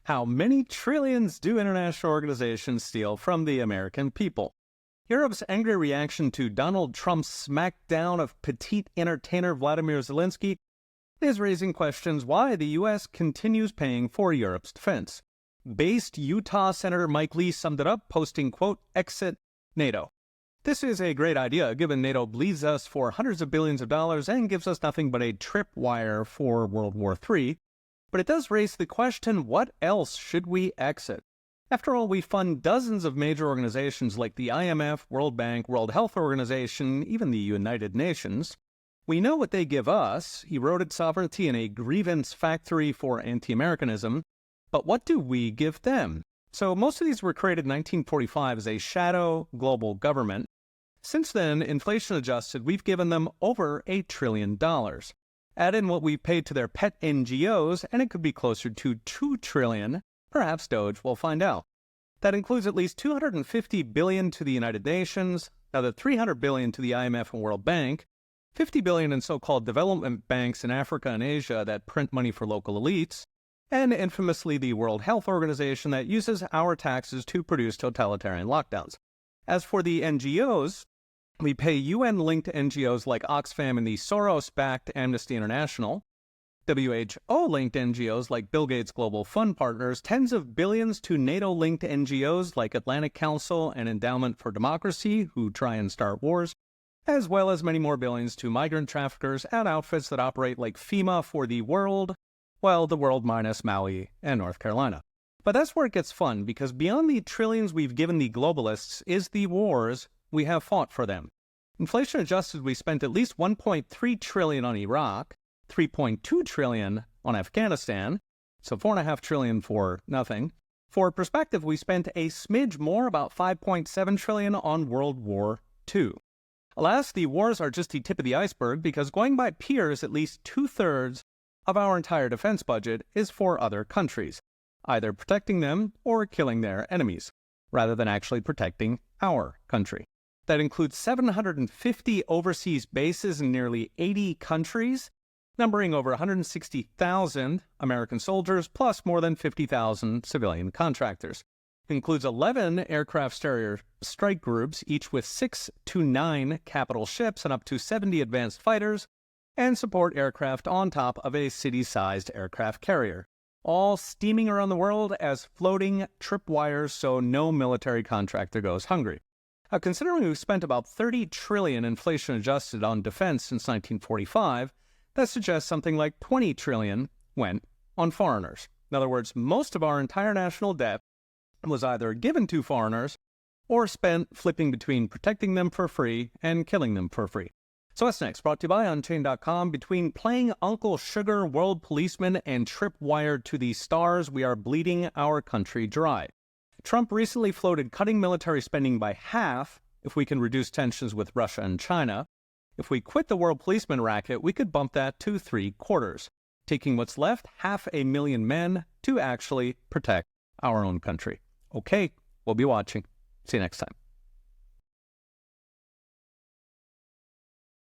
How many trillions do international organizations steal from the American people? Europe's angry reaction to Donald Trump's smackdown of petite entertainer Vladimir Zelensky is raising questions why the U.S. continues paying for Europe's defense. Based Utah Senator Mike Lee summed it up, posting, quote, "Exit NATO." This is a great idea, given NATO bleeds us for hundreds of billions of dollars and gives us nothing but a tripwire for World War III. But it does raise the question, what else should we exit? After all, we fund dozens of major organizations like the IMF, World Bank, World Health Organization, even the United Nations. We know what they give us, eroded sovereignty and a grievance factory for anti-Americanism. But what do we give them? So most of these were created in 1945 as a shadow global government. Since then, inflation adjusted, we've given them over $1 trillion. Add in what we've paid to their pet NGOs, and it could be closer to $2 trillion. Perhaps Doge, we'll find out. That includes at least $250 billion to the United Nations, another $300 billion to the IMF and World Bank, $50 billion in so-called development banks in Africa and Asia that print money for local elites, and infamously the World Health Organization that uses our taxes to produce totalitarian lockdowns. As for the NGOs, we pay UN-linked NGOs like Oxfam and the Soros-backed Amnesty International, WHO-linked NGOs like Bill Gates' Global Fund Partners, tens of billions to NATO-linked NGOs like Atlantic Council and Endowment for Democracy, who try and start wars, as well as many more billions to migrant traffickers and outfits that operate like FEMA for the world, well, the world minus Maui and North Carolina. But that's where it gets fun, because beyond the trillions we've given the globalists is the wars we have fought for them. Inflation adjusted, we spent at least $1.3 trillion on Iraq, $3.2 trillion on Afghanistan, so $4.5 trillion for nothing. For perspective, we spent a smidge more, about $5.7 trillion on World War II. Alas, the wars are just the tip of the iceberg, because going by peers, at least 2/3 of our entire defense budget is for other countries, either protecting them or killing their enemies, rather than actually protecting our country. That includes 750 overseas bases in nearly 80 countries, numbering over 160,000 American soldiers, plus more than 50,000 civilian contractors. It includes 11 aircraft carrier strike groups, each with 6 to 9 capital ships and up to 70 advanced fighters, and support aircraft on top of a city-sized aircraft carrier, all steaming around the world as floating tripwires so no military contractor goes hungry. Now, considering we've spent about $30 trillion inflation-adjusted on defense since 1945, that suggests something like $20 trillion went on foreigners. In other words, most of our entire national debt was either given to foreigners or spent flipping between protecting them for free and killing them for free. So what's next? Brought to you by Unchained.com. Between playing Uncle Sugar, world policeman, and tripwired to the stars, we are bleeding our country dry. Trump recently floated cutting military spending by half if we can reduce tensions with Russia and China. If we quit the world policeman racket, we could bump that to 3/4, taking what's left, 500,000 men, to actually protect our own country. Okay, we'll be watching. See you next time.